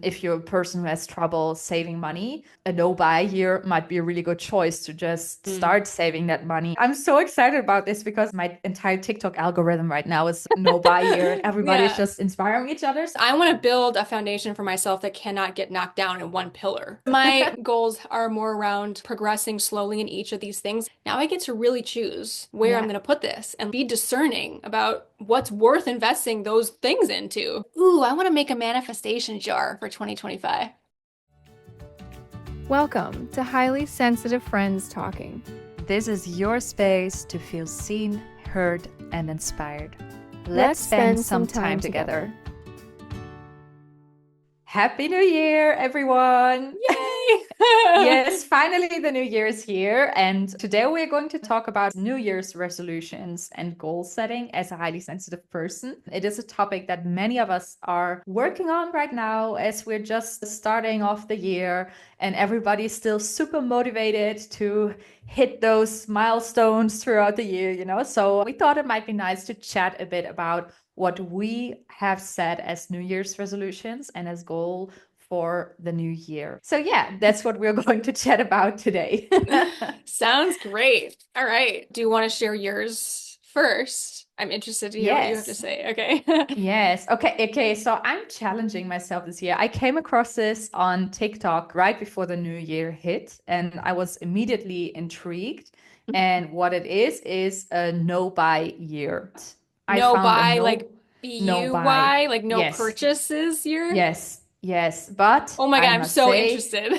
If you're a person who has trouble saving money, a no-buy year might be a really good choice to just Mm. start saving that money. I'm so excited about this because my entire TikTok algorithm right now is no-buy year and everybody is Yeah. just inspiring each other. I want to build a foundation for myself that cannot get knocked down in one pillar. My goals are more around progressing slowly in each of these things. Now I get to really choose where I'm Yeah. going to put this and be discerning about what's worth investing those things into. Ooh, I want to make a manifestation jar for 2025. Welcome to Highly Sensitive Friends Talking. This is your space to feel seen, heard, and inspired. Let's spend some time together. Happy New Year, everyone! Yay! Yes, finally the new year is here. And today we're going to talk about New Year's resolutions and goal setting as a highly sensitive person. It is a topic that many of us are working on right now as we're just starting off the year and everybody's still super motivated to hit those milestones throughout the year. So we thought it might be nice to chat a bit about what we have set as New Year's resolutions and as goal for the new year. So yeah, that's what we're going to chat about today. Sounds great. All right. Do you want to share yours first? I'm interested to hear what you have to Yes. say. Okay. Yes. Okay. So I'm challenging myself this year. I came across this on TikTok right before the new year hit, and I was immediately intrigued. And what it is a no buy year. I No found a buy, like no buy. B-U-Y, like no Yes. purchases year. Yes. But Oh my God, I I'm must so say, interested.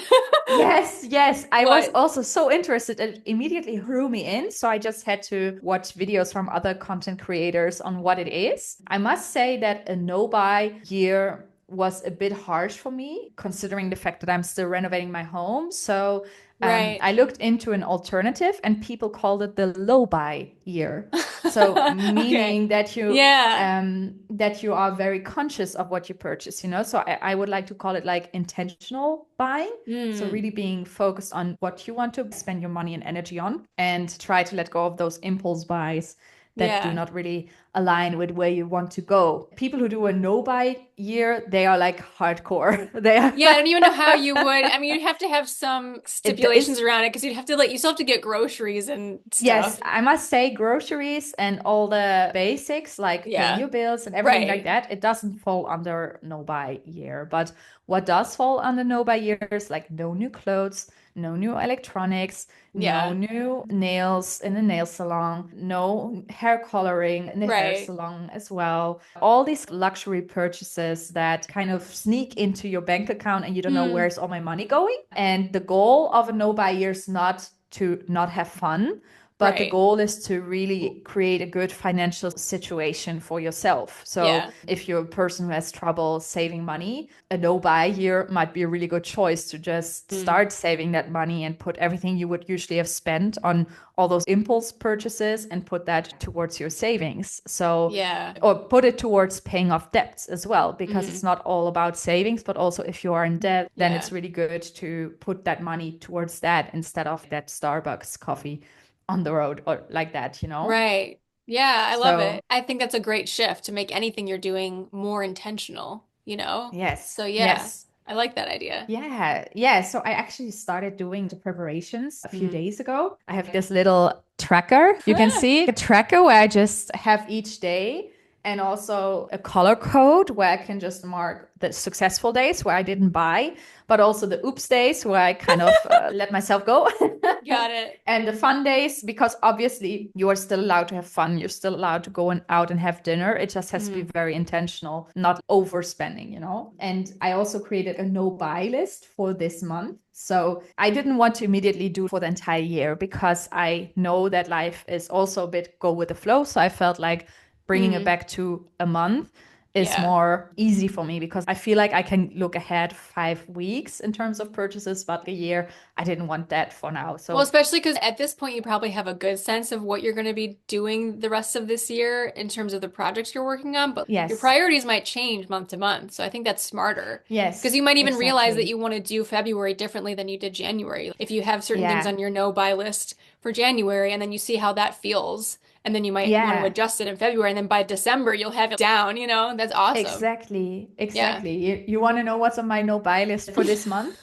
yes. I was What? also so interested. It immediately drew me in. So I just had to watch videos from other content creators on what it is. I must say that a no buy year was a bit harsh for me, considering the fact that I'm still renovating my home. So Right. I looked into an alternative and people called it the low buy year. So Okay. meaning Yeah. that you are very conscious of what you purchase. So I would like to call it like intentional buying. So Hmm. really being focused on what you want to spend your money and energy on and try to let go of those impulse buys that do Yeah. not really align with where you want to go. People who do a no buy year, they are like hardcore. They are Yeah, I don't even know how you would. I mean, you'd have to have some it's stipulations around it because you'd have to like you still have to get groceries and yes, stuff. I must say groceries and all the basics like paying Yeah. your bills and everything like Right. that, it doesn't fall under no buy year. But what does fall under no buy year is like no new clothes, no new electronics, no Yeah. new nails in the nail salon, no hair coloring in the hair Right. salon as well. All these luxury purchases that kind of sneak into your bank account and you don't know Hmm. where's all my money going. And the goal of a no buy year is not to not have fun, but the Right. goal is to really create a good financial situation for yourself. So Yeah. if you're a person who has trouble saving money, a no buy year might be a really good choice to just Hmm. start saving that money and put everything you would usually have spent on all those impulse purchases and put that towards your savings. So, Yeah. or put it towards paying off debts as well, because Hmm. it's not all about savings, but also if you are in debt, then Yeah. it's really good to put that money towards that instead of that Starbucks coffee on the road or like that. Right. Yeah, I love So, it. I think that's a great shift to make anything you're doing more intentional, you know? yes, So yeah, yes. I like that idea. Yeah. So I actually started doing the preparations a few Hmm. days ago. I have this little tracker. You can see a tracker where I just have each day and also a color code where I can just mark the successful days where I didn't buy, but also the oops days where I kind of let myself go. Got it. And the fun days, because obviously you are still allowed to have fun. You're still allowed to go out and have dinner. It just has to be Hmm. very intentional, not overspending. And I also created a no buy list for this month. So I didn't want to immediately do for the entire year because I know that life is also a bit go with the flow. So I felt like bringing it Hmm. back to a month is Yeah. more easy for me because I feel like I can look ahead 5 weeks in terms of purchases, but a year, I didn't want that for now. Well, So especially because at this point you probably have a good sense of what you're going to be doing the rest of this year in terms of the projects you're working on, but your yes, priorities might change month to month. So I think that's smarter because yes, you might even realize that exactly. you want to do February differently than you did January. If you have certain things Yeah. on your no buy list for January and then you see how that feels and then you might want to Yeah. adjust it in February, and then by December you'll have it down, That's awesome. Exactly. Yeah. Exactly. You want to know what's on my no buy list for this month?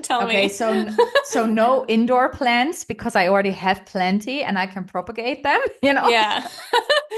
Tell Okay, me. so no indoor plants because I already have plenty and I can propagate them, you know. Yeah.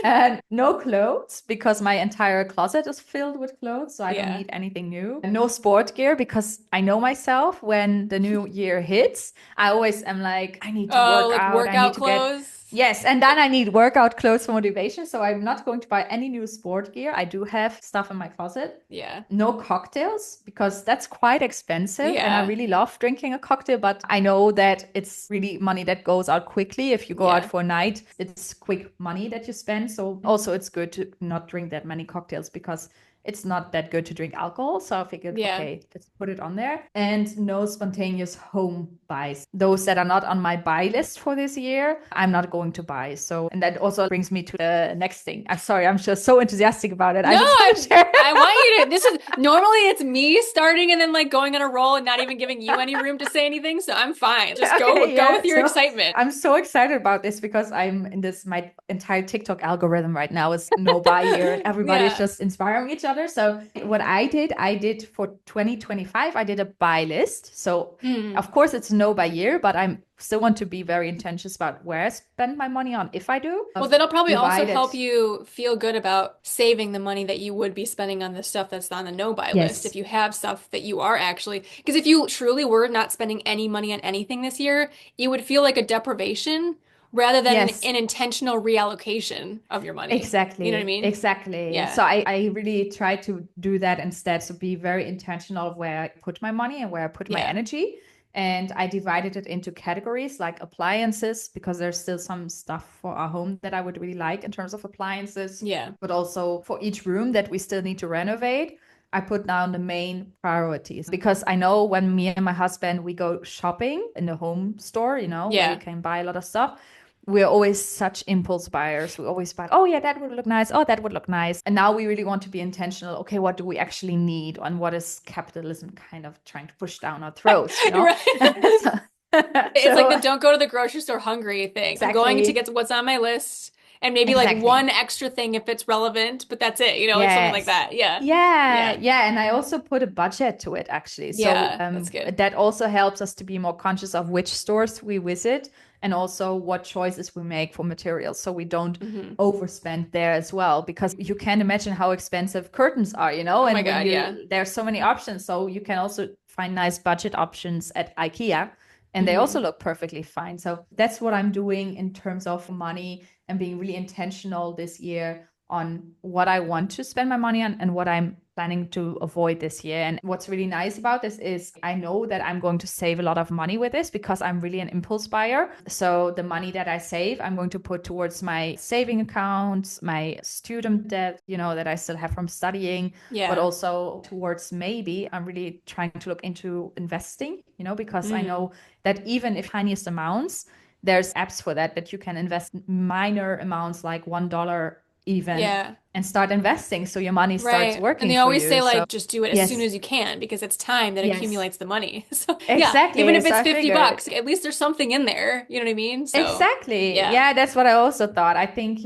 And no clothes because my entire closet is filled with clothes, so I don't Yeah. need anything new. And no sport gear because I know myself when the new year hits, I always am like, I need to Oh, work like out, I need workout to get clothes. Yes, and then I need workout clothes for motivation. So I'm not going to buy any new sport gear. I do have stuff in my closet. Yeah. No cocktails because that's quite expensive. And I Yeah. really love drinking a cocktail, but I know that it's really money that goes out quickly. If you go out Yeah. for a night, it's quick money that you spend. So also it's good to not drink that many cocktails because it's not that good to drink alcohol. So I figured, Yeah. okay, let's put it on there. And no spontaneous home buys. Those that are not on my buy list for this year, I'm not going to buy. So, and that also brings me to the next thing. I'm sorry, I'm just so enthusiastic about it. No, I just want to share. I want you to. This is normally it's me starting and then like going on a roll and not even giving you any room to say anything. So I'm fine. Just go Okay, yeah. with your So excitement. I'm so excited about this because I'm in this, my entire TikTok algorithm right now is no buy year and everybody's Yeah. just inspiring each other. So what I did for 2025, I did a buy list. So of course it's no buy year, but I'm still want to be very intentional about where I spend my money on if I do. Well, that'll probably also Divided. help you feel good about saving the money that you would be spending on the stuff that's on the no buy list. Yes. If you have stuff that you are actually, because if you truly were not spending any money on anything this year, it would feel like a deprivation rather than Yes. an intentional reallocation of your money. Exactly. You know what I mean? Exactly. Yeah. So I really try to do that instead. So be very intentional of where I put my money and where I put my Yeah. energy. And I divided it into categories like appliances, because there's still some stuff for our home that I would really like in terms of appliances. Yeah. But also for each room that we still need to renovate, I put down the main priorities because I know when me and my husband, we go shopping in the home store, you know, where Yeah. you can buy a lot of stuff. We're always such impulse buyers. We always buy, oh yeah, that would look nice. Oh, that would look nice. And now we really want to be intentional. Okay, what do we actually need? And what is capitalism kind of trying to push down our throats, you know? Right. So- It's like the don't go to the grocery store hungry thing. I'm going to Exactly. get what's on my list and maybe like Exactly. one extra thing if it's relevant, but that's it, like something like Yes. that. Yeah. Yeah, Yeah. yeah, and I also put a budget to it actually. So Yeah, that's good. that also helps us to be more conscious of which stores we visit and also what choices we make for materials, so we don't Mhm. overspend there as well. Because you can imagine how expensive curtains are, you know, Oh and my God, yeah. there's so many options. So you can also find nice budget options at IKEA, and they Mhm. also look perfectly fine. So that's what I'm doing in terms of money and being really intentional this year on what I want to spend my money on and what I'm planning to avoid this year. And what's really nice about this is I know that I'm going to save a lot of money with this because I'm really an impulse buyer. So the money that I save, I'm going to put towards my saving accounts, my student debt, that I still have from studying, Yeah. but also towards maybe I'm really trying to look into investing, because I know that even if tiniest amounts, there's apps for that you can invest minor amounts like $1 even, Yeah. and start investing so your money starts Right. working And they for always you. say like So just do it as yes, soon as you can because it's time that yes, accumulates the money. So yeah, exactly. even if So it's I 50 figured, bucks, at least there's something in there. You know what I mean? So exactly. yeah. Yeah, that's what I also thought. I think,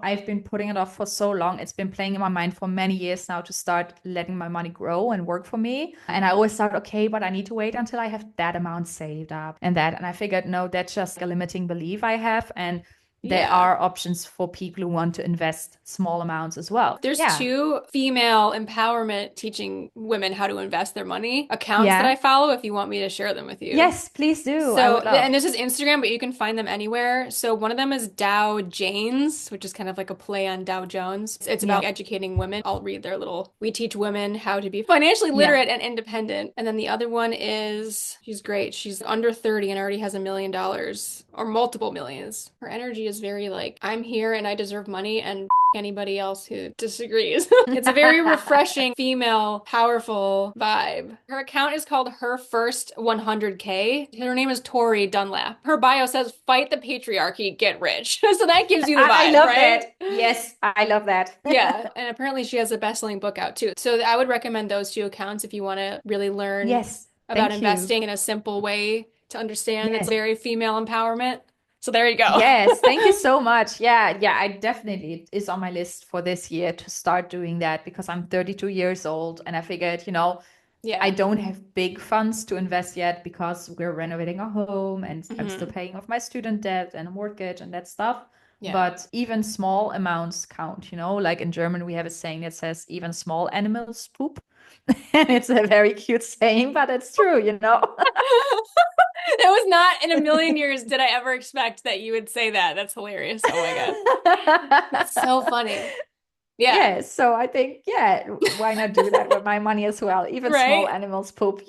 I've been putting it off for so long. It's been playing in my mind for many years now to start letting my money grow and work for me. And I always thought, okay, but I need to wait until I have that amount saved up and that. And I figured, no, that's just a limiting belief I have. And there Yeah. are options for people who want to invest small amounts as well. There's Yeah. 2 female empowerment teaching women how to invest their money accounts that Yeah. I follow if you want me to share them with you. Yes, please do. I So, would love. and this is Instagram, but you can find them anywhere. So one of them is Dow Janes, which is kind of like a play on Dow Jones. It's about educating women. I'll read their little, we teach women how to be financially literate and independent. And then the other one is, she's great. She's under 30 and already has $1 million or multiple millions. Her energy is very like, I'm here and I deserve money and anybody else who disagrees. It's a very refreshing, female, powerful vibe. Her account is called Her First 100K. Her name is Tori Dunlap. Her bio says, fight the patriarchy, get rich. So that gives you the vibe, I love right? that. Yes, I love that. Yeah, and apparently she has a best-selling book out too. So I would recommend those 2 accounts if you want to really learn Yes, about thank you. investing in a simple way to understand. It's Yes. very female empowerment. So there you go. Yes, thank you so much. Yeah, yeah, I definitely it is on my list for this year to start doing that because I'm 32 years old and I figured, I Yeah. don't have big funds to invest yet because we're renovating a home and I'm still paying off my student debt and a mortgage and that stuff. Yeah. But even small amounts count, like in German, we have a saying that says even small animals poop. And it's a very cute saying, but it's true. That was not in a million years did I ever expect that you would say that. That's hilarious. Oh my God. That's so funny. Yeah. Yeah, so I think, yeah, why not do that with my money as well? Even small Right? animals poop.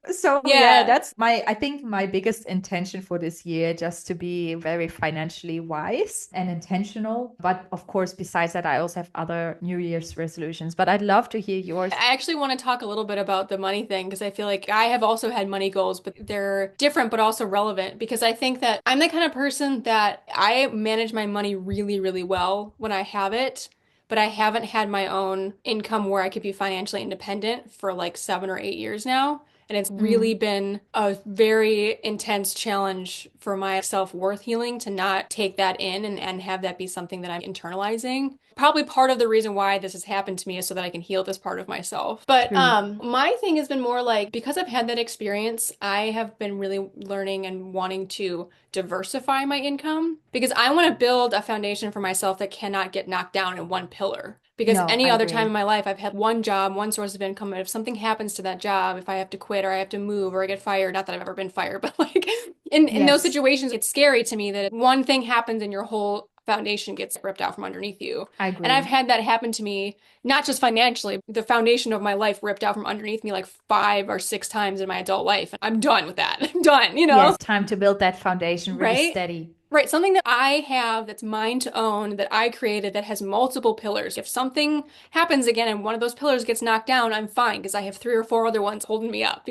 So yeah, Yeah. that's I think my biggest intention for this year, just to be very financially wise and intentional. But of course, besides that, I also have other New Year's resolutions, but I'd love to hear yours. I actually want to talk a little bit about the money thing because I feel like I have also had money goals, but they're different but also relevant because I think that I'm the kind of person that I manage my money really, really well when I have it, but I haven't had my own income where I could be financially independent for like 7 or 8 years now. And it's really Mm, been a very intense challenge for my self-worth healing to not take that in and have that be something that I'm internalizing. Probably part of the reason why this has happened to me is so that I can heal this part of myself. But true. my thing has been more like because I've had that experience, I have been really learning and wanting to diversify my income because I want to build a foundation for myself that cannot get knocked down in one pillar. Because No, any I other time in agree. my life, I've had one job, one source of income. And if something happens to that job, if I have to quit or I have to move or I get fired, not that I've ever been fired, but like in those Yes, situations, it's scary to me that one thing happens and your whole foundation gets ripped out from underneath you. I And I've agree. had that happen to me, not just financially, the foundation of my life ripped out from underneath me like 5 or 6 times in my adult life. I'm done with that. I'm done, Yes, time to build that foundation really right? steady. Right, something that I have that's mine to own, that I created, that has multiple pillars. If something happens again and one of those pillars gets knocked down, I'm fine because I have 3 or 4 other ones holding me up?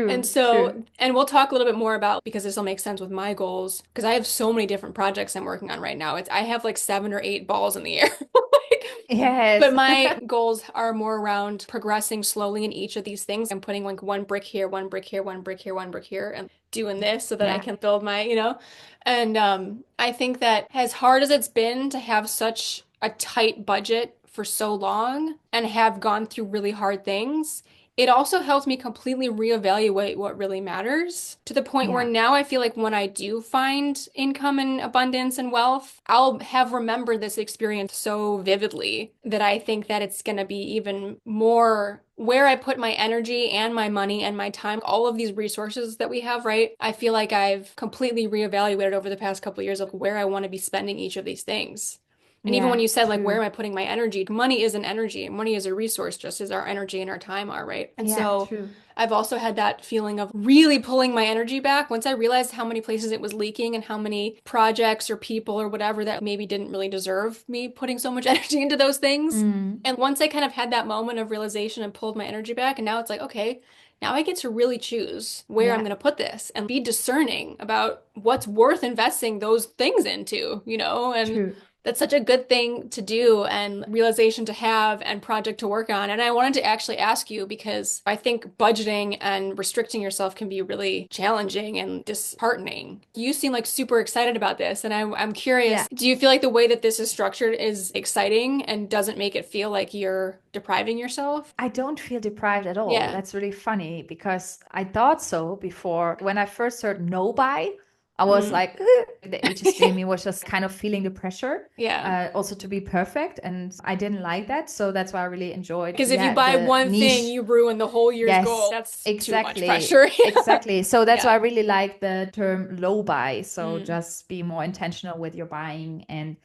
And True, so, true. and we'll talk a little bit more about because this will make sense with my goals because I have so many different projects I'm working on right now. I have like 7 or 8 balls in the air. Like, but Yes. my goals are more around progressing slowly in each of these things. I'm putting like one brick here, one brick here, one brick here, one brick here, and doing this so that I Yeah, can build my. And I think that as hard as it's been to have such a tight budget for so long and have gone through really hard things, it also helps me completely reevaluate what really matters to the point where yeah, now I feel like when I do find income and abundance and wealth, I'll have remembered this experience so vividly that I think that it's going to be even more where I put my energy and my money and my time, all of these resources that we have, right? I feel like I've completely reevaluated over the past couple of years of where I want to be spending each of these things. And even when yeah, you said, like, where am true. I putting my energy? Money is an energy, and money is a resource, just as our energy and our time are, right? And Yeah, so true. I've also had that feeling of really pulling my energy back once I realized how many places it was leaking and how many projects or people or whatever that maybe didn't really deserve me putting so much energy into those things. Mm, And once I kind of had that moment of realization and pulled my energy back, and now it's like, okay, now I get to really choose where I'm yeah, going to put this and be discerning about what's worth investing those things into? And true. that's such a good thing to do and realization to have and project to work on. And I wanted to actually ask you because I think budgeting and restricting yourself can be really challenging and disheartening. You seem like super excited about this, and I'm Yeah. curious, do you feel like the way that this is structured is exciting and doesn't make it feel like you're depriving yourself? I don't feel deprived at all. Yeah. That's really funny because I thought so before. When I first heard no buy, I was Mm. like, the HSP in me was just kind of feeling the pressure, Yeah. also to be perfect. And I didn't like that. So that's why I really enjoyed, Because if you yeah, buy the one thing, niche. you ruin the whole year's goal. Yes, That's too much exactly. pressure. Exactly. So that's why I Yeah. really like the term low buy. So Mm. just be more intentional with your buying. And,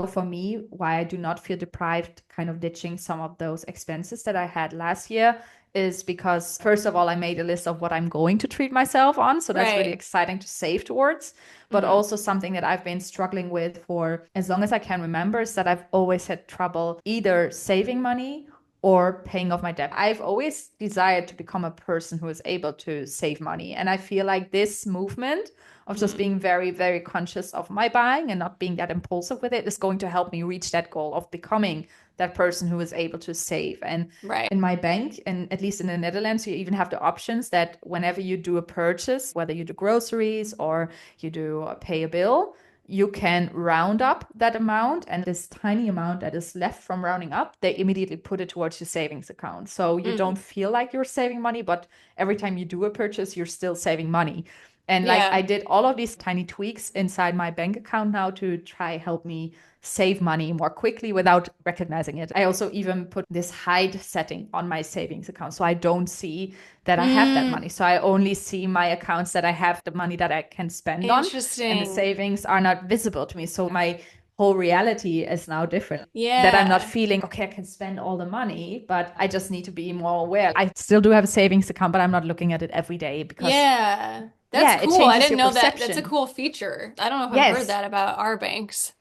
for me, why I do not feel deprived, kind of ditching some of those expenses that I had last year is because, first of all, I made a list of what I'm going to treat myself on. So that's really Right. exciting to save towards. But Mm. also something that I've been struggling with for as long as I can remember is that I've always had trouble either saving money or paying off my debt. I've always desired to become a person who is able to save money. And I feel like this movement of just Mm. being very, very conscious of my buying and not being that impulsive with it is going to help me reach that goal of becoming that person who is able to save. And Right. in my bank, and at least in the Netherlands, you even have the options that whenever you do a purchase, whether you do groceries or you do pay a bill, you can round up that amount, and this tiny amount that is left from rounding up, they immediately put it towards your savings account. So you don't feel like you're saving money, but every time you do a purchase, you're still saving money. And like I did all of these tiny tweaks inside my bank account now to try help me save money more quickly without recognizing it. I also even put this hide setting on my savings account so I don't see that I have that money. So I only see my accounts that I have the money that I can spend on. Interesting. And the savings are not visible to me. So my whole reality is now different. Yeah. That I'm not feeling, okay, I can spend all the money, but I just need to be more aware. I still do have a savings account, but I'm not looking at it every day because that's it cool. I changes didn't your know that. perception. That's a cool feature. I don't know if I've heard that about our banks.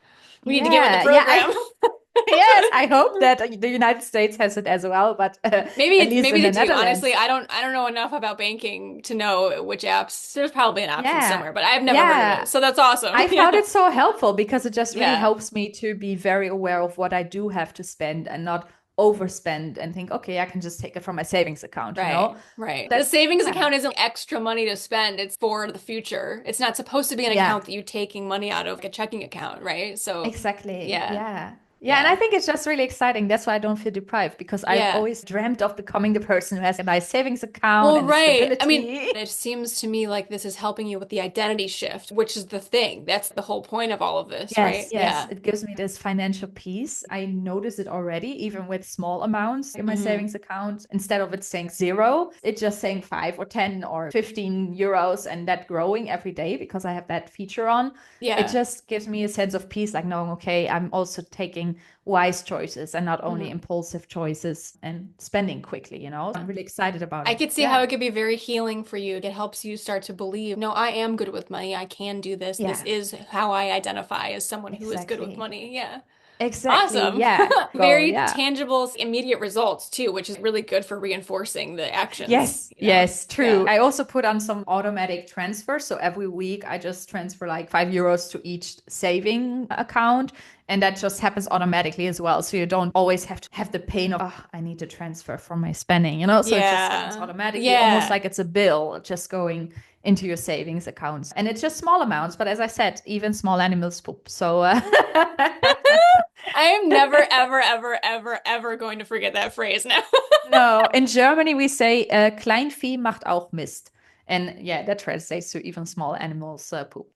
We need to get with the program. Yes, I hope that the United States has it as well, but maybe at least maybe in they the do. Netherlands. Honestly, I don't know enough about banking to know which apps. There's probably an option Yeah. somewhere, but I've never heard of it. So that's awesome. I found it so helpful because it just really Yeah. helps me to be very aware of what I do have to spend and not overspend and think, okay, I can just take it from my savings account, you know? Right. The savings account isn't extra money to spend. It's for the future. It's not supposed to be an account that you're taking money out of, like a checking account, right? So Exactly. yeah. Yeah, and I think it's just really exciting. That's why I don't feel deprived because I've always dreamt of becoming the person who has a nice savings account and stability. I mean, it seems to me like this is helping you with the identity shift, which is the thing. That's the whole point of all of this, right? Yes, it gives me this financial peace. I notice it already, even with small amounts in my savings account. Instead of it saying 0, it's just saying 5 or 10 or 15 euros and that growing every day because I have that feature on. It just gives me a sense of peace, like knowing, okay, I'm also taking wise choices and not only impulsive choices and spending quickly, you know? I'm really excited about it. I could see how it could be very healing for you. It helps you start to believe, no, I am good with money. I can do this. This is how I identify as someone who is good with money. Yeah. Exactly. Awesome. Yeah. Very tangible, immediate results too, which is really good for reinforcing the actions. Yes, true. I also put on some automatic transfers. So every week I just transfer like €5 to each saving account. And that just happens automatically as well. So you don't always have to have the pain of, oh, I need to transfer from my spending, you know? So it just happens automatically, almost like it's a bill just going into your savings accounts. And it's just small amounts. But as I said, even small animals poop. So I am never, ever, ever, ever, ever going to forget that phrase now. No, in Germany we say Kleinvieh macht auch Mist. And yeah, that translates to even small animals poop.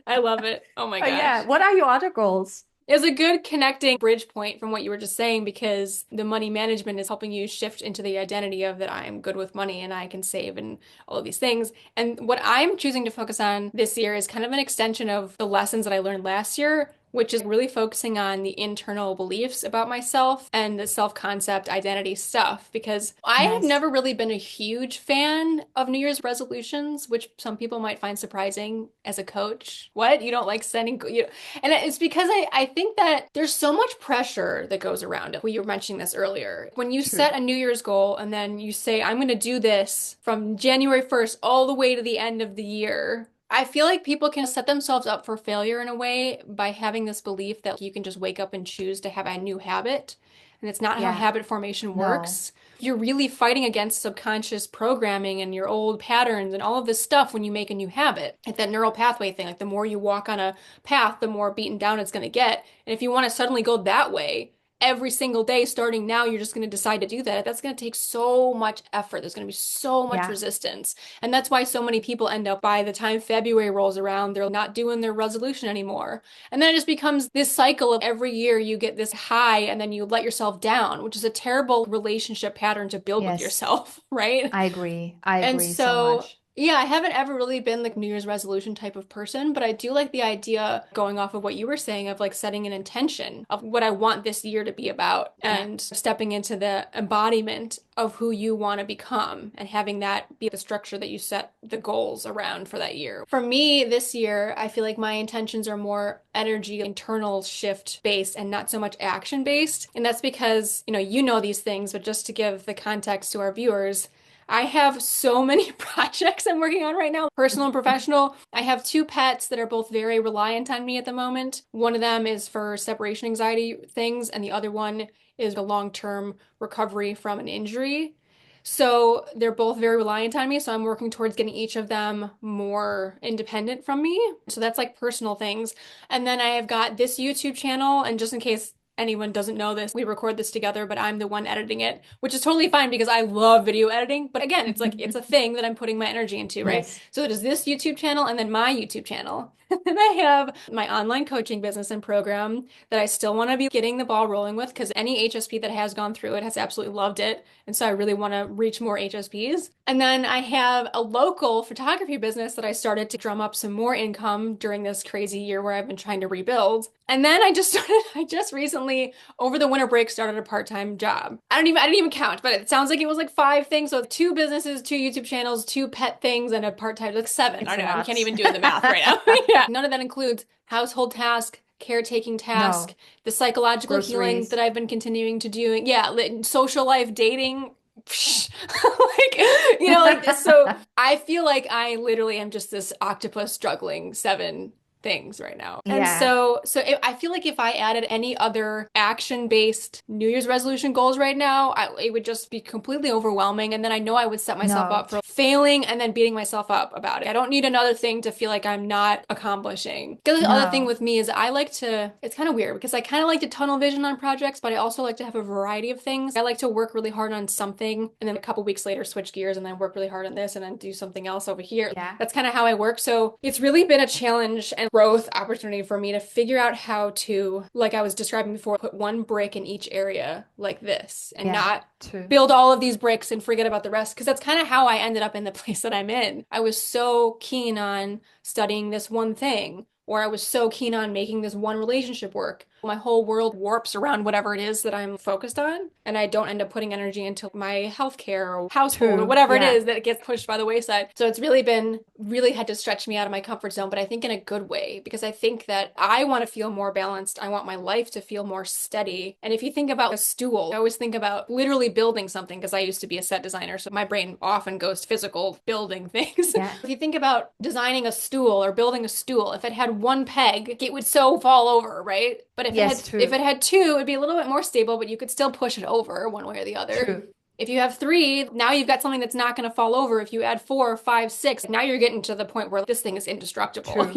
I love it. Oh my gosh. Yeah. What are your other goals? It's a good connecting bridge point from what you were just saying because the money management is helping you shift into the identity of that I'm good with money and I can save and all of these things. And what I'm choosing to focus on this year is kind of an extension of the lessons that I learned last year, which is really focusing on the internal beliefs about myself and the self-concept identity stuff because I have never really been a huge fan of New Year's resolutions, which some people might find surprising as a coach. What? You don't like setting and it's because I think that there's so much pressure that goes around it. Well, you were mentioning this earlier. When you set a New Year's goal and then you say, I'm going to do this from January 1st all the way to the end of the year, I feel like people can set themselves up for failure in a way by having this belief that you can just wake up and choose to have a new habit. And it's not how habit formation works. You're really fighting against subconscious programming and your old patterns and all of this stuff when you make a new habit. It's that neural pathway thing. Like the more you walk on a path, the more beaten down it's going to get. And if you want to suddenly go that way, every single day starting now, you're just going to decide to do that. That's going to take so much effort. There's going to be so much resistance. And that's why so many people end up by the time February rolls around, they're not doing their resolution anymore. And then it just becomes this cycle of every year you get this high and then you let yourself down, which is a terrible relationship pattern to build with yourself, right? I agree so much. Yeah, I haven't ever really been like New Year's resolution type of person, but I do like the idea going off of what you were saying of like setting an intention of what I want this year to be about and stepping into the embodiment of who you want to become and having that be the structure that you set the goals around for that year. For me this year, I feel like my intentions are more energy, internal shift based and not so much action based. And that's because, you know these things, but just to give the context to our viewers, I have so many projects I'm working on right now, personal and professional. I have two pets that are both very reliant on me at the moment. One of them is for separation anxiety things, and the other one is a long-term recovery from an injury. So they're both very reliant on me. So I'm working towards getting each of them more independent from me. So that's like personal things. And then I have got this YouTube channel. And just in case anyone doesn't know this, we record this together, but I'm the one editing it, which is totally fine because I love video editing. But again, it's like it's a thing that I'm putting my energy into, right? Yes. So it is this YouTube channel and then my YouTube channel. And I have my online coaching business and program that I still want to be getting the ball rolling with because any HSP that has gone through it has absolutely loved it. And so I really want to reach more HSPs. And then I have a local photography business that I started to drum up some more income during this crazy year where I've been trying to rebuild. And then I just recently over the winter break started a part-time job. I didn't even count, but it sounds like it was like 5 things. So 2 businesses, 2 YouTube channels, 2 pet things, and a part-time, like 7. I don't know. I can't even do the math right now. Yeah. None of that includes household task, caretaking task, the psychological healing that I've been continuing to do. Yeah, social life, dating. Like, like this. So I feel like I literally am just this octopus juggling 7 things right now. And I feel like if I added any other action-based New Year's resolution goals right now, it would just be completely overwhelming. And then I know I would set myself up for failing and then beating myself up about it. I don't need another thing to feel like I'm not accomplishing. Because the other thing with me is it's kind of weird because I kind of like to tunnel vision on projects, but I also like to have a variety of things. I like to work really hard on something and then a couple weeks later switch gears and then work really hard on this and then do something else over here. Yeah. That's kind of how I work. So it's really been a challenge and growth opportunity for me to figure out how to, like I was describing before, put one brick in each area like this and not build all of these bricks and forget about the rest. Because that's kind of how I ended up in the place that I'm in. I was so keen on studying this one thing, or I was so keen on making this one relationship work. My whole world warps around whatever it is that I'm focused on, and I don't end up putting energy into my healthcare or household or whatever it is that gets pushed by the wayside. So it's really had to stretch me out of my comfort zone, but I think in a good way, because I think that I want to feel more balanced. I want my life to feel more steady. And if you think about a stool, I always think about literally building something because I used to be a set designer, so my brain often goes to physical building things. Yeah. If you think about designing a stool or building a stool, if it had one peg, it would so fall over, right? But if it had 2, it'd be a little bit more stable, but you could still push it over one way or the other. True. If you have 3, now you've got something that's not going to fall over. If you add 4, 5, 6, now you're getting to the point where this thing is indestructible,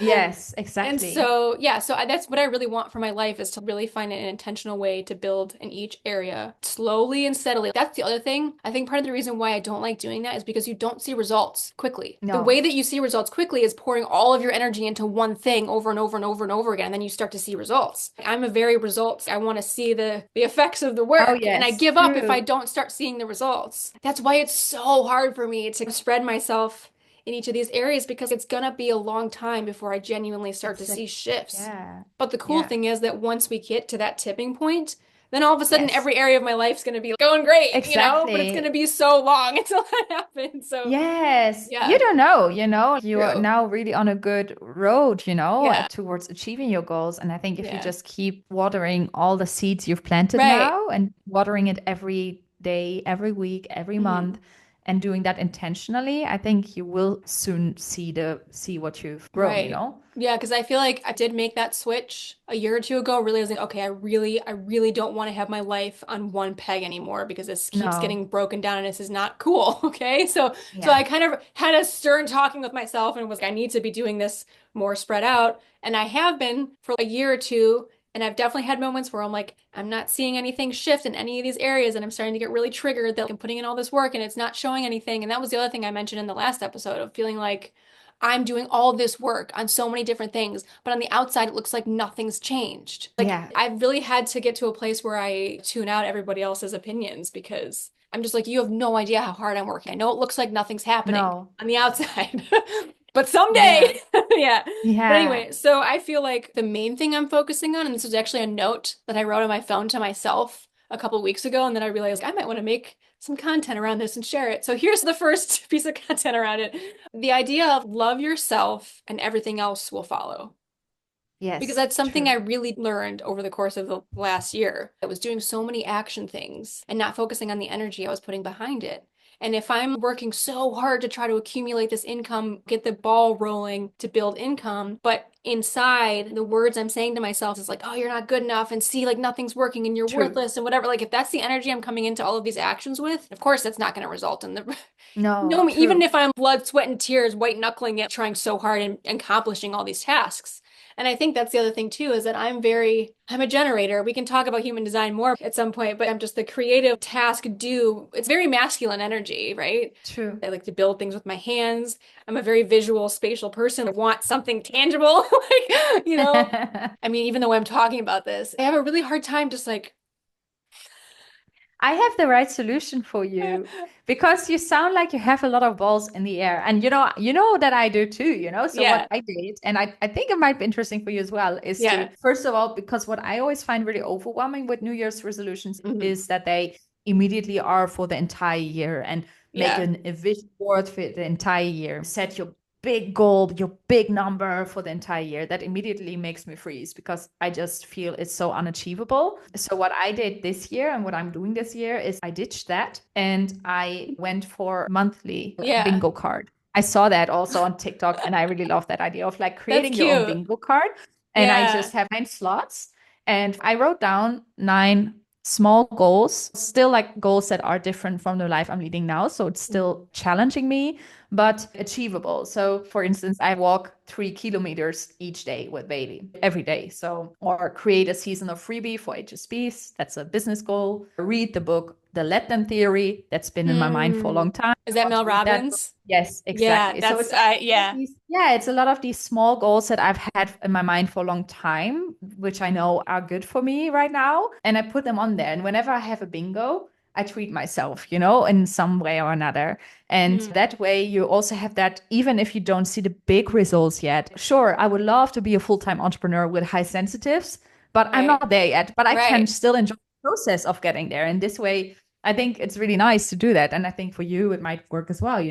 Yes, exactly. And so, that's what I really want for my life is to really find an intentional way to build in each area slowly and steadily. That's the other thing. I think part of the reason why I don't like doing that is because you don't see results quickly. No. The way that you see results quickly is pouring all of your energy into one thing over and over and over and over again. And then you start to see results. I'm a very results. I want to see the effects of the work. Oh, yes, and I give up if I don't start seeing the results. That's why it's so hard for me to spread myself in each of these areas because it's gonna be a long time before I genuinely start to see shifts. Yeah. But the cool thing is that once we get to that tipping point, then all of a sudden every area of my life is going to be going great, but it's going to be so long until that happens. So you don't know, you are now really on a good road, towards achieving your goals. And I think if you just keep watering all the seeds you've planted now and watering it every day, every week, every month, and doing that intentionally, I think you will soon see what you've grown, Yeah, because I feel like I did make that switch a year or 2 ago, realizing, okay, I really don't want to have my life on one peg anymore because this keeps getting broken down and this is not cool. Okay. So I kind of had a stern talking with myself and was like, I need to be doing this more spread out. And I have been for a year or 2. And I've definitely had moments where I'm like, I'm not seeing anything shift in any of these areas. And I'm starting to get really triggered that I'm putting in all this work and it's not showing anything. And that was the other thing I mentioned in the last episode of feeling like I'm doing all this work on so many different things, but on the outside, it looks like nothing's changed. I've really had to get to a place where I tune out everybody else's opinions because I'm just like, you have no idea how hard I'm working. I know it looks like nothing's happening on the outside. But someday, But anyway, so I feel like the main thing I'm focusing on, and this was actually a note that I wrote on my phone to myself a couple of weeks ago, and then I realized I might want to make some content around this and share it. So here's the first piece of content around it. The idea of love yourself and everything else will follow. Yes. Because that's something I really learned over the course of the last year. I was doing so many action things and not focusing on the energy I was putting behind it. And if I'm working so hard to try to accumulate this income, get the ball rolling to build income, but inside the words I'm saying to myself is like, oh, you're not good enough, and see, like nothing's working and you're True. worthless and whatever. Like if that's the energy I'm coming into all of these actions with, of course that's not going to result in the No, no, even true. if I'm blood, sweat, and tears, white knuckling it, trying so hard and accomplishing all these tasks. And I think that's the other thing too, is that I'm a generator. We can talk about human design more at some point, but I'm just the creative task do. It's very masculine energy, right? True. I like to build things with my hands. I'm a very visual, spatial person. I want something tangible. Like, I mean, even though I'm talking about this, I have a really hard time just like, I have the right solution for you because you sound like you have a lot of balls in the air. And you know that I do too, you know? So yeah, what I did, and I think it might be interesting for you as well, is to, yeah. first of all, because what I always find really overwhelming with New Year's resolutions Mhm. is that they immediately are for the entire year and make Yeah. a vision board for the entire year. Set your big goal, your big number for the entire year. That immediately makes me freeze because I just feel it's so unachievable. So what I did this year and what I'm doing this year is I ditched that and I went for monthly Yeah. bingo card. I saw that also on TikTok and I really love that idea of like That's creating your own cute. bingo card. And I Yeah. just have 9 slots and I wrote down 9 small goals, still like goals that are different from the life I'm leading now. So it's still challenging me, but achievable. So, for instance, I walk 3 kilometers each day with baby every day. So, or create a season of freebie for HSPs. That's a business goal. Read the book, The Let Them Theory. That's been in my mind for a Hmm. long time. Is I that want Mel to read that book. Robbins? Yes, Yeah, exactly. So that's it's like yeah. yeah, it's a lot of these small goals that I've had in my mind for a long time, which I know are good for me right now. And I put them on there. And whenever I have a bingo, I treat myself, in some way or another. And Hmm. that way, you also have that, even if you don't see the big results yet. Sure, I would love to be a full-time entrepreneur with high sensitives, but I'm Right. not there yet. But I can Right. still enjoy the process of getting there. And this way, I think it's really nice to do that. And I think for you, it might work as well,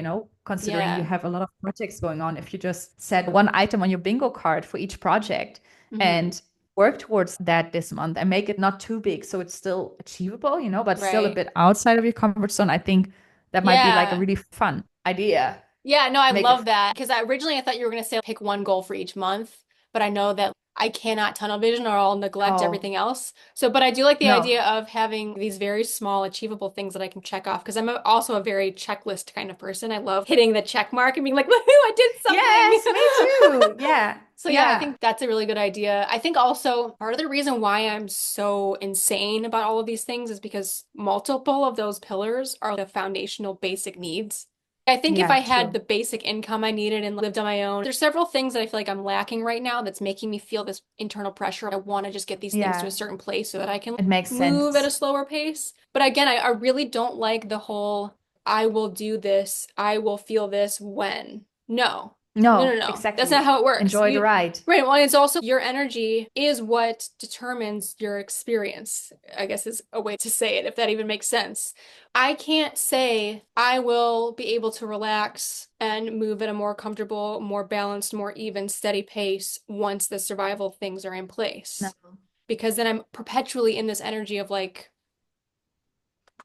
considering you Yeah. have a lot of projects going on. If you just set one item on your bingo card for each project Hmm. and work towards that this month and make it not too big so it's still achievable, but still a Right. bit outside of your comfort zone, I think that might be like a Yeah. really fun idea. Yeah, no, I Make it love that because I thought you were going to say pick one goal for each month, but I know that I cannot tunnel vision or I'll neglect no, everything else. So, but I do like the no. idea of having these very small, achievable things that I can check off because also a very checklist kind of person. I love hitting the check mark and being like, woohoo, I did Yes, me something. too. Yeah. So yeah, I Yeah. think that's a really good idea. I think also part of the reason why I'm so insane about all of these things is because multiple of those pillars are the foundational basic needs. I think if Yeah, I had true. the basic income I needed and lived on my own, there's several things that I feel like I'm lacking right now that's making me feel this internal pressure. I want to just get these things to a Yeah, certain place so that I can it makes move at a sense. slower pace. But again, I really don't like the whole I will do this, I will feel this when. No. No, no, No, no. That's not exactly. how it works. Enjoy the ride. Right. Well, it's also your energy is what determines your experience, I guess is a way to say it, if that even makes sense. I can't say I will be able to relax and move at a more comfortable, more balanced, more even, steady pace once the survival things are in No. place. Because then I'm perpetually in this energy of like,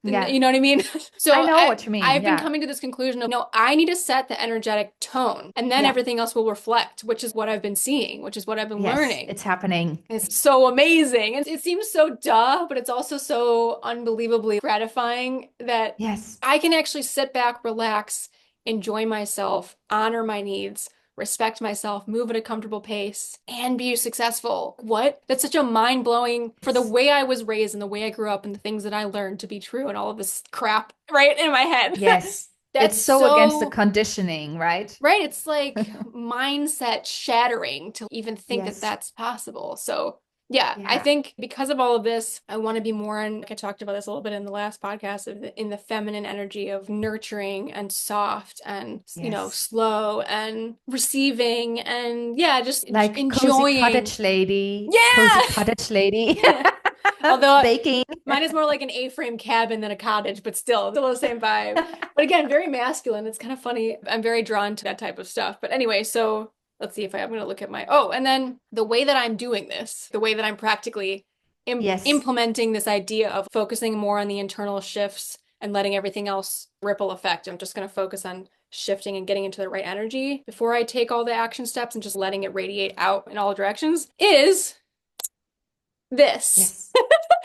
Yeah, you know what I mean? I So know what you mean. I've been Yeah. coming to this conclusion of no, I need to set the energetic tone and then Yeah. everything else will reflect, which is what I've been seeing, which is what I've been Yes, learning. it's happening. It's so amazing. It seems so duh, but it's also so unbelievably gratifying that Yes. I can actually sit back, relax, enjoy myself, honor my needs, respect myself, move at a comfortable pace, and be successful. What? That's such a mind-blowing for the way I was raised and the way I grew up and the things that I learned to be true and all of this crap right in my head. Yes. That's It's so against the so conditioning, right? right. It's like mindset shattering to even think that Yes. that's possible. So, yeah, I Yeah. think because of all of this, I want to be more in, like I talked about this a little bit in the last podcast, in the feminine energy of nurturing and soft and, Yes. slow and receiving and, yeah, just Like cozy enjoying. cottage lady, cozy Yeah. cottage lady, Although baking. mine is more like an A-frame cabin than a cottage, but still the same vibe. But again, very masculine. It's kind of funny. I'm very drawn to that type of stuff. But anyway, so let's see if I'm going to look at and then the way that I'm doing this, the way that I'm practically Yes. implementing this idea of focusing more on the internal shifts and letting everything else ripple effect. I'm just going to focus on shifting and getting into the right energy before I take all the action steps and just letting it radiate out in all directions is this. Yes.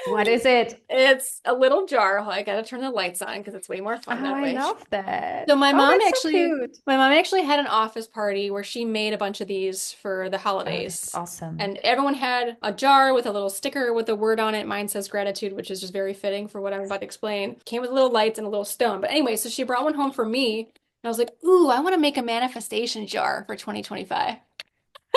What is it? It's a little jar. I gotta turn the lights on because it's way more fun that way. I love that. So my mom that's so cute. actually had an office party where she made a bunch of these for the Oh, holidays. that's awesome. And everyone had a jar with a little sticker with a word on it. Mine says gratitude, which is just very fitting for what I'm about to explain. Came with little lights and a little stone. But anyway, so she brought one home for me. And I was like, ooh, I want to make a manifestation jar for 2025.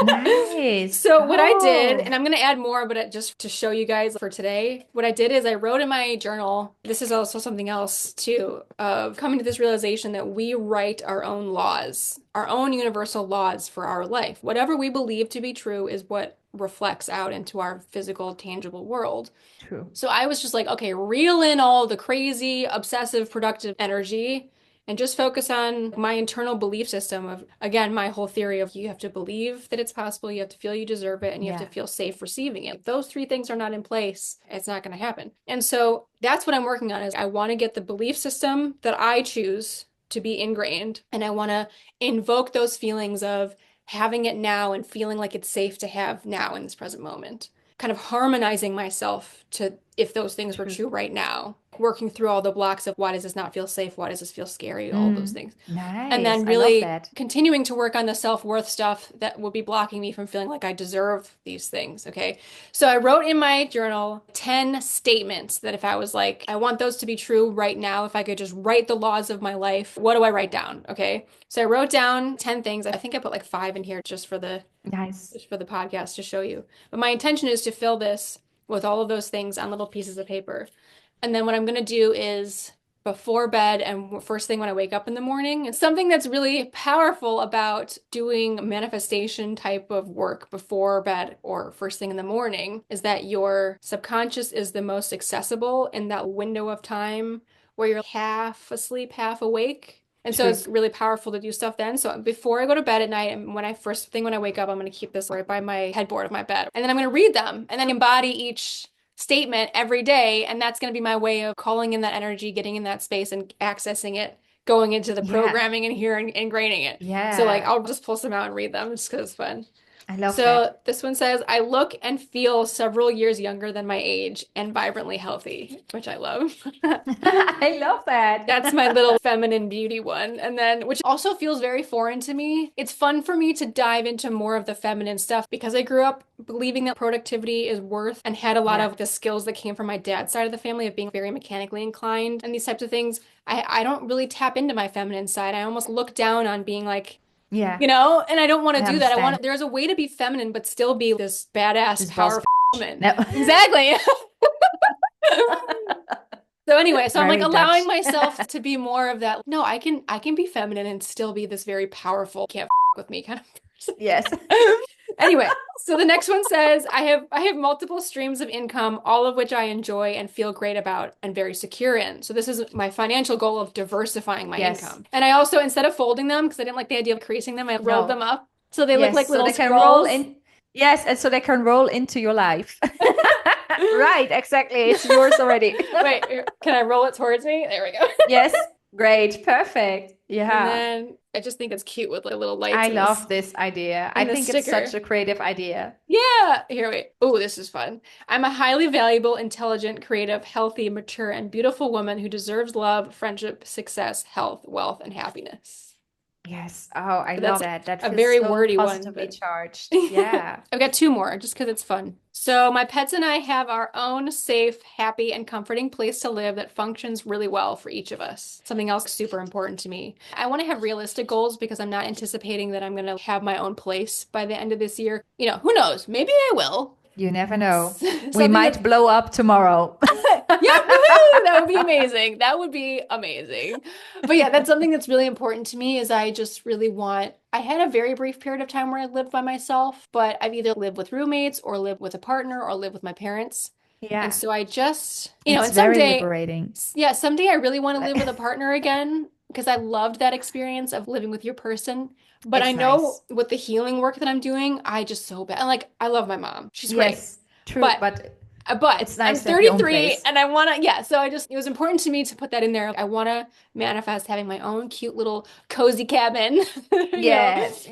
Nice. So what I did, and I'm going to add more, but just to show you guys for today, what I did is I wrote in my journal, this is also something else too, of coming to this realization that we write our own laws, our own universal laws for our life. Whatever we believe to be true is what reflects out into our physical, tangible world. True. So I was just like, okay, reel in all the crazy, obsessive, productive energy and just focus on my internal belief system of, again, my whole theory of you have to believe that it's possible, you have to feel you deserve it, and you have to feel safe receiving it. If those three things are not in place, it's not going to happen. And so that's what I'm working on is I want to get the belief system that I choose to be ingrained, and I want to invoke those feelings of having it now and feeling like it's safe to have now in this present moment. Kind of harmonizing myself to if those things were true right now, working through all the blocks of why does this not feel safe? Why does this feel scary? All those things. Nice. And then really continuing to work on the self-worth stuff that will be blocking me from feeling like I deserve these things. Okay. So I wrote in my journal 10 statements that if I was like, I want those to be true right now, if I could just write the laws of my life, what do I write down? Okay. So I wrote down 10 things. I think I put like 5 in here just for the podcast to show you. But my intention is to fill this with all of those things on little pieces of paper. And then what I'm going to do is before bed and first thing when I wake up in the morning, it's something that's really powerful about doing manifestation type of work before bed or first thing in the morning is that your subconscious is the most accessible in that window of time where you're half asleep, half awake. And so it's really powerful to do stuff then. So before I go to bed at night, and when I wake up, I'm going to keep this right by my headboard of my bed. And then I'm going to read them and then embody each statement every day. And that's going to be my way of calling in that energy, getting in that space and accessing it, going into the programming and here and ingraining it. Yeah. So like, I'll just pull some out and read them just because it's fun. I love that. So this one says, I look and feel several years younger than my age and vibrantly healthy, which I love. I love that. That's my little feminine beauty one. And then, which also feels very foreign to me. It's fun for me to dive into more of the feminine stuff because I grew up believing that productivity is worth and had a lot of the skills that came from my dad's side of the family of being very mechanically inclined and these types of things. I don't really tap into my feminine side. I almost look down on being like, you know, and I don't want to do that. There's a way to be feminine, but still be this badass, powerful woman. No. Exactly. So anyway, so I'm like allowing myself to be more of that. No, I can be feminine and still be this very powerful, can't with me kind of person. Yes. Anyway, so the next one says, I have multiple streams of income, all of which I enjoy and feel great about and very secure in. So this is my financial goal of diversifying my income. And I also, instead of folding them, because I didn't like the idea of creasing them, I rolled them up. So they look like little scrolls. Roll in. Yes, and so they can roll into your life. Right, exactly. It's yours already. Wait, can I roll it towards me? There we go. Yes. Great. Perfect. Yeah. And then I just think it's cute with like little lights. I love this idea. I think it's such a creative idea. Yeah. Here, wait. Oh, this is fun. I'm a highly valuable, intelligent, creative, healthy, mature, and beautiful woman who deserves love, friendship, success, health, wealth, and happiness. Yes. Oh, I love that. That's a very wordy one. Positively charged. Yeah. I've got 2 more just because it's fun. So my pets and I have our own safe, happy, and comforting place to live that functions really well for each of us. Something else super important to me. I want to have realistic goals because I'm not anticipating that I'm going to have my own place by the end of this year. You know, who knows? Maybe I will. You never know. We might blow up tomorrow. Yeah, that would be amazing. That would be amazing. But yeah, that's something that's really important to me is I just really I had a very brief period of time where I lived by myself, but I've either lived with roommates or lived with a partner or lived with my parents. Yeah. And so I just, you know, and someday, very liberating. Yeah, someday I really want to live with a partner again because I loved that experience of living with your person. But I know with the healing work that I'm doing, I just so bad. And like, I love my mom. She's great. True. But But It's I'm nice to have your own 33 place. and I want to, yeah. So it was important to me to put that in there. I want to manifest having my own cute little cozy cabin, you know? Yes,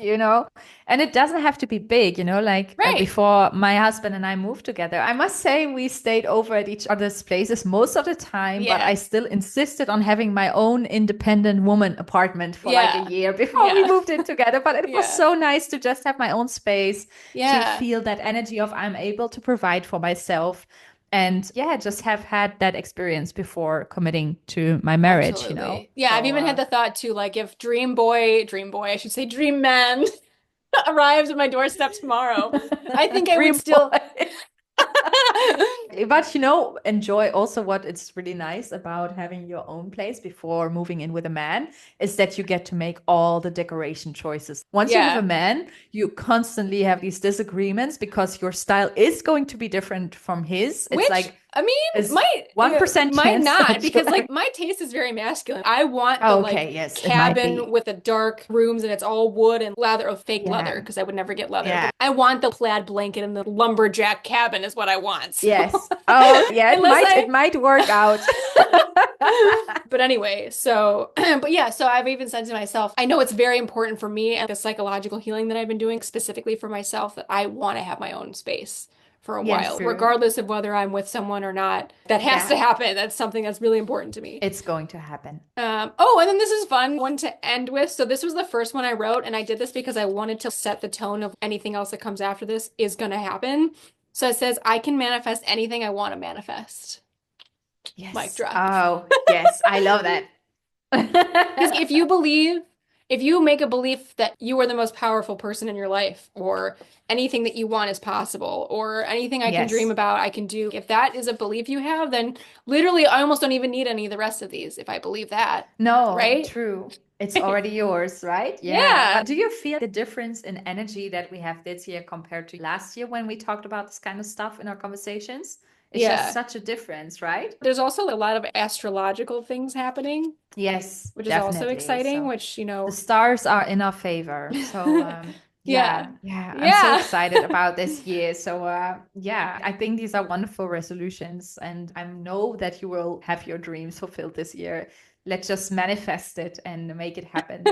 and it doesn't have to be big, like Right. before my husband and I moved together. I must say we stayed over at each other's places most of the time, but I Yeah. still insisted on having my own independent woman apartment for like a Yeah. year before we Yeah. moved in together. But it was Yeah. so nice to just have my own space, to Yeah. feel that energy of I'm able to provide for myself. And yeah, just have had that experience before committing to my marriage. Absolutely. Yeah, I've So, even had the thought too, like if Dream Boy, I should say Dream Man arrives at my doorstep tomorrow, I think I would dream still boy. But enjoy also what it's really nice about having your own place before moving in with a man is that you get to make all the decoration choices. Once you're with a Yeah. man, you constantly have these disagreements because your style is going to be different from his. It's Which, like I mean, is 1% might chance not that because you're like my taste is very masculine. I want the oh, like okay, yes, it might cabin be. with the dark rooms and it's all wood and leather or fake leather Yeah. because I would never get leather. Yeah. But I want the plaid blanket and the lumberjack cabin is what I want. So Yes. Oh, yeah, it unless might I it might work out. But anyway, so, but yeah, so I've even said to myself, I know it's very important for me and the psychological healing that I've been doing specifically for myself that I want to have my own space for a Yes, while, true. regardless of whether I'm with someone or not. That has to Yeah, happen. That's something that's really important to me. it's going to happen. Oh, and then this is fun one to end with. So this was the first one I wrote, and I did this because I wanted to set the tone of anything else that comes after this is going to happen. So it says, I can manifest anything I want to manifest. Mic Yes. drop. Oh, yes. I love that. Because if you make a belief that you are the most powerful person in your life, or anything that you want is possible, or anything I can dream Yes. about, I can do, if that is a belief you have, then literally I almost don't even need any of the rest of these if I believe that, No, right? true. It's already yours, right? Yeah. Yeah. But do you feel the difference in energy that we have this year compared to last year when we talked about this kind of stuff in our conversations? It's just Yeah. such a difference, right? There's also a lot of astrological things happening, Yes, which is also definitely. exciting, So which, the stars are in our favor. So yeah. yeah, I'm so Yeah. excited about this year. So yeah, I think these are wonderful resolutions, and I know that you will have your dreams fulfilled this year. Let's just manifest it and make it happen.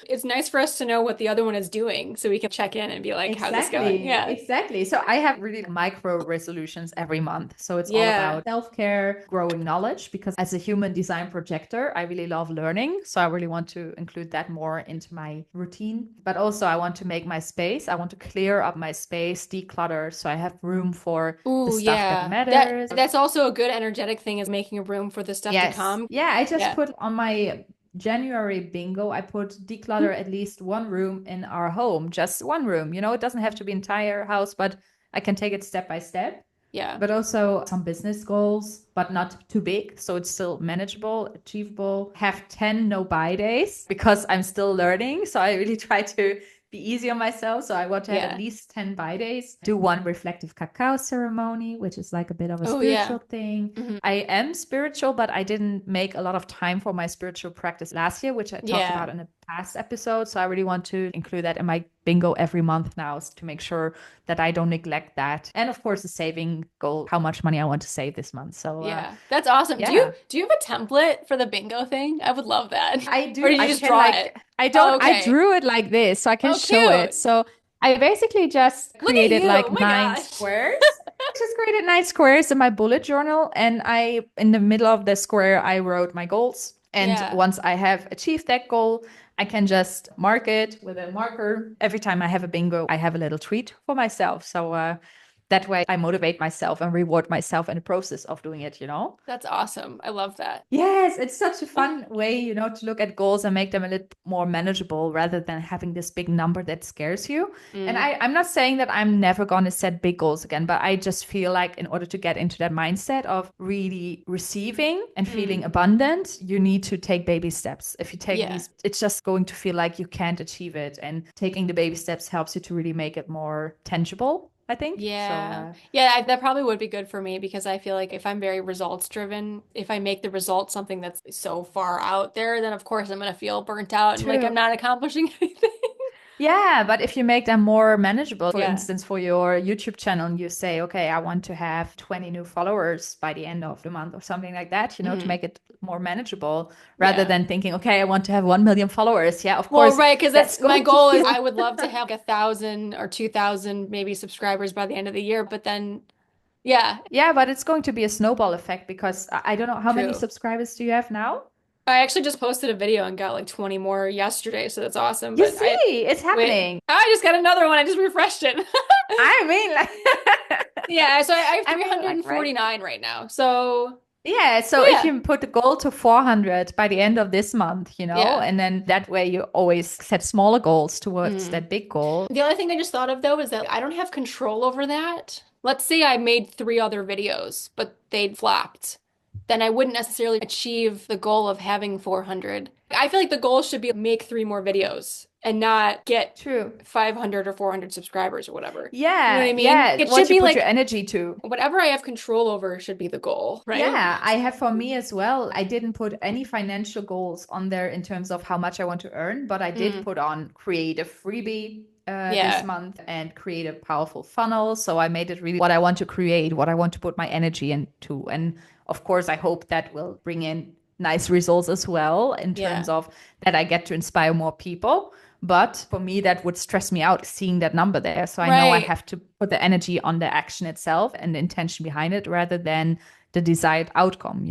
It's nice for us to know what the other one is doing so we can check in and be like, how's this going? Exactly, Yeah. exactly. So I have really micro resolutions every month. So it's all Yeah. about self-care, growing knowledge, because as a human design projector, I really love learning. So I really want to include that more into my routine. But also I want to make my space. I want to clear up my space, declutter, so I have room for the Ooh, stuff that yeah. matters. That's also a good energetic thing is making a room for the stuff to Yes. come. Yeah, I just Yeah. put on my January bingo, I put declutter at least one room in our home, just one room. It doesn't have to be entire house, but I can take it step by step. Yeah. But also some business goals, but not too big. So it's still manageable, achievable. Have 10 no buy days because I'm still learning. So I really try to be easy on myself. So I want to have at Yeah. least 10 buy days. Do one reflective cacao ceremony, which is like a bit of a Oh, yeah. spiritual thing. Mhm. I am spiritual, but I didn't make a lot of time for my spiritual practice last year, which I talked Yeah. about in a past episode. So I really want to include that in my bingo every month now to make sure that I don't neglect that. And of course, the saving goal, how much money I want to save this month. So Yeah. That's awesome. yeah. Do you have a template for the bingo thing? I would love that. I Or do. did you I just can draw it? I Oh, don't, I okay. drew it like this, so I can Oh, show it. cute. So I basically just Look at created you. Oh like my nine gosh. squares. I just created 9 squares in my bullet journal. And in the middle of the square, I wrote my goals. And Yeah. once I have achieved that goal, I can just mark it with a marker. Every time I have a bingo, I have a little treat for myself. So that way I motivate myself and reward myself in the process of doing it. That's awesome. I love that. Yes, it's such a fun way, to look at goals and make them a little more manageable rather than having this big number that scares you. And Mm. I'm not saying that I'm never going to set big goals again, but I just feel like in order to get into that mindset of really receiving and feeling Mm. abundant, you need to take baby steps. If you take Yeah. these, it's just going to feel like you can't achieve it. And taking the baby steps helps you to really make it more tangible, I think. Yeah. So, Yeah, that probably would be good for me because I feel like if I'm very results driven, if I make the result something that's so far out there, then of course I'm gonna feel burnt out and like I'm true. not accomplishing anything. Yeah, but if you make them more manageable, for Yeah. instance, for your YouTube channel, and you say, okay, I want to have 20 new followers by the end of the month or something like that, to make it more manageable rather than thinking, okay, I want to have 1 million followers. Yeah, of course. Well, right, because that's my going to goal is feel- I would love to have 1,000 or 2,000 maybe subscribers by the end of the year, but then yeah, Yeah, but it's going to be a snowball effect because I don't know how many True. subscribers do you have now? I actually just posted a video and got like 20 more yesterday, so that's awesome. You But see, it's happening. I just got another one. I just refreshed it. I mean, like, Yeah, so I have I mean, like, 349 right now. So yeah, so Yeah. if you put the goal to 400 by the end of this month, Yeah. and then that way you always set smaller goals towards that big goal. the other thing I just thought of though is that I don't have control over that. Let's say I made 3 other videos, but they'd flopped. Then I wouldn't necessarily achieve the goal of having 400. I feel like the goal should be make 3 more videos and not get True. 500 or 400 subscribers or whatever. Yeah, You know what I mean? yeah. It What should you be put like your energy to. whatever I have control over should be the goal, right? Yeah, I have for me as well. I didn't put any financial goals on there in terms of how much I want to earn, but I did put on create a freebie this month and create a powerful funnel. So I made it really what I want to create, what I want to put my energy into. And of course, I hope that will bring in nice results as well in terms of that I get to inspire more people. But for me, that would stress me out seeing that number there. So I know I Right. have to put the energy on the action itself and the intention behind it rather than the desired outcome,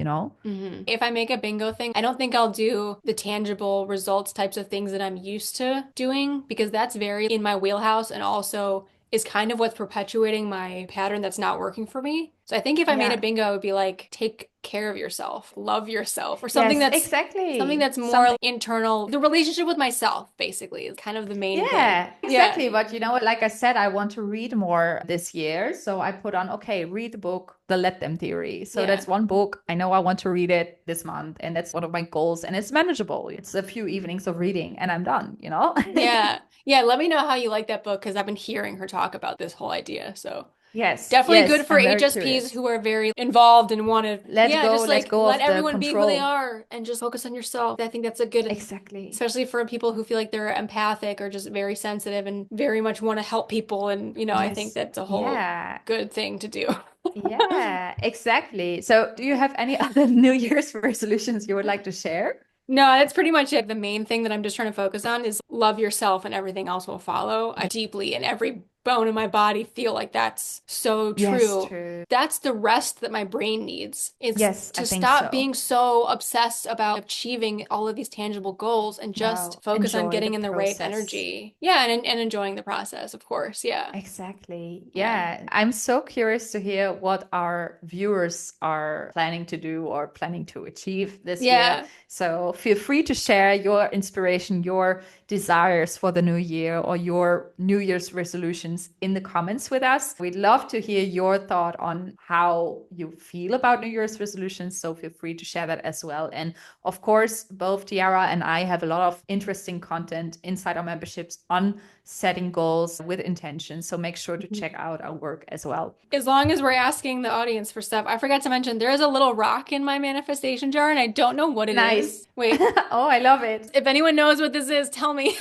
If I make a bingo thing, I don't think I'll do the tangible results types of things that I'm used to doing because that's very in my wheelhouse and also is kind of what's perpetuating my pattern that's not working for me. So I think if I made Yeah. a bingo, it would be like, take care of yourself, love yourself, or something Yes, that's exactly. something that's more Something- internal. The relationship with myself, basically, is kind of the main Yeah, thing. exactly. But like I said, I want to read more this year. So I put on, okay, read the book, The Let Them Theory. So Yeah. that's one book. I know I want to read it this month. And that's one of my goals. And it's manageable. It's a few evenings of reading and I'm done, Yeah. Yeah. Let me know how you like that book because I've been hearing her talk about this whole idea. So Yes. definitely yes, good for I'm very HSPs curious. who are very involved and want to Let go let of the everyone be who they control. are and just focus on yourself. I think that's a good, Exactly. especially for people who feel like they're empathic or just very sensitive and very much want to help people. And, I Yes. think that's a whole Yeah. good thing to do. Yeah, exactly. So do you have any other New Year's resolutions you would like to share? No, that's pretty much it. The main thing that I'm just trying to focus on is love yourself and everything else will follow. I deeply in every bone in my body feel like that's so true. Yes, true. That's the rest that my brain needs is Yes, I to think stop so. being so obsessed about achieving all of these tangible goals and just No, focus on enjoy getting the in the right process. energy. Yeah, and enjoying the process, of course. Yeah. Exactly. Yeah. Yeah. I'm so curious to hear what our viewers are planning to do or planning to achieve this Yeah. year. So feel free to share your inspiration, your desires for the new year or your New Year's resolutions in the comments with us. We'd love to hear your thought on how you feel about New Year's resolutions. So feel free to share that as well. And of course, both Tiara and I have a lot of interesting content inside our memberships on setting goals with intention. So make sure to check out our work as well. As long as we're asking the audience for stuff, I forgot to mention there is a little rock in my manifestation jar and I don't know what it is. Wait, Oh, I love it. if anyone knows what this is, tell me.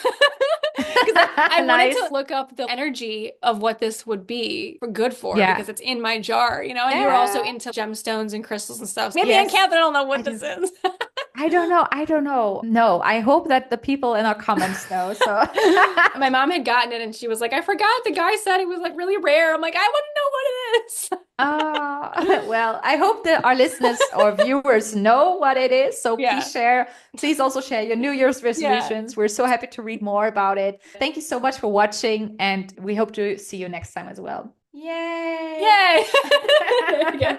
Because I wanted Nice. to look up the energy of what this would be good for Yeah. because it's in my jar, and you're also into gemstones and crystals and stuff. So maybe Yes. and Catherine don't know what this is. I don't know. No, I hope that the people in our comments know. So My mom had gotten it and she was like, I forgot the guy said it was like really rare. I'm like, I want to know what it is. well, I hope that our listeners or viewers know what it is. So Yeah. please also share your New Year's resolutions. We're so happy to read more about it. Thank you so much for watching and we hope to see you next time as well. Yay! Yay! There we go.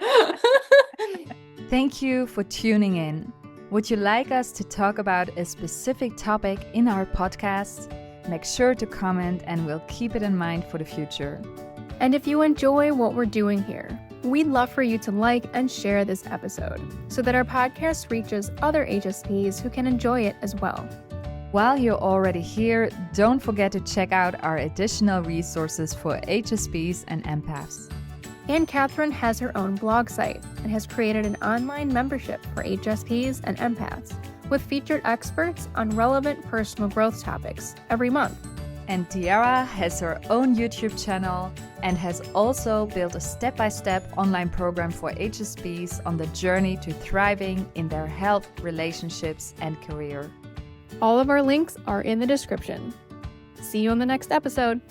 Thank you for tuning in. Would you like us to talk about a specific topic in our podcast? Make sure to comment and we'll keep it in mind for the future. And if you enjoy what we're doing here, we'd love for you to like and share this episode so that our podcast reaches other HSPs who can enjoy it as well. While you're already here, don't forget to check out our additional resources for HSPs and empaths. And Catherine has her own blog site and has created an online membership for HSPs and empaths with featured experts on relevant personal growth topics every month. And Tiara has her own YouTube channel and has also built a step-by-step online program for HSPs on the journey to thriving in their health, relationships, and career. All of our links are in the description. See you on the next episode.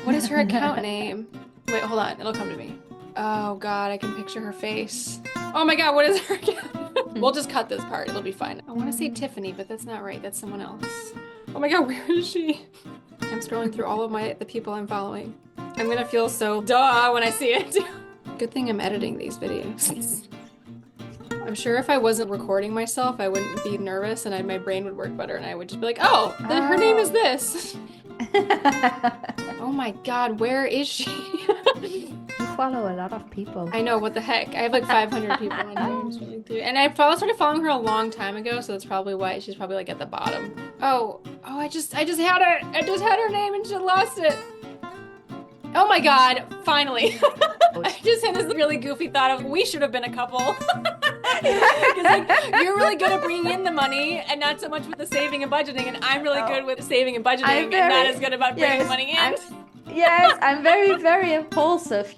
What is her account name? Wait, hold on. It'll come to me. Oh God, I can picture her face. Oh my God, what is her account? We'll just cut this part. It'll be fine. I want to say Tiffany, but that's not right. That's someone else. Oh my God, where is she? I'm scrolling through all of the people I'm following. I'm gonna feel so duh when I see it. Good thing I'm editing these videos. I'm sure if I wasn't recording myself, I wouldn't be nervous and my brain would work better and I would just be like, oh, her name is this. Oh my God, where is she? You follow a lot of people. I know, what the heck? I have like 500 people on here. And I started following her a long time ago, so that's probably why she's probably like at the bottom. Oh, I just had her. I just had her name and she lost it. Oh my God, finally. I just had this really goofy thought of we should have been a couple. Like, you're really good at bringing in the money and not so much with the saving and budgeting, and I'm really good with saving and budgeting and not as good about bringing money in. Yes, I'm very, very impulsive,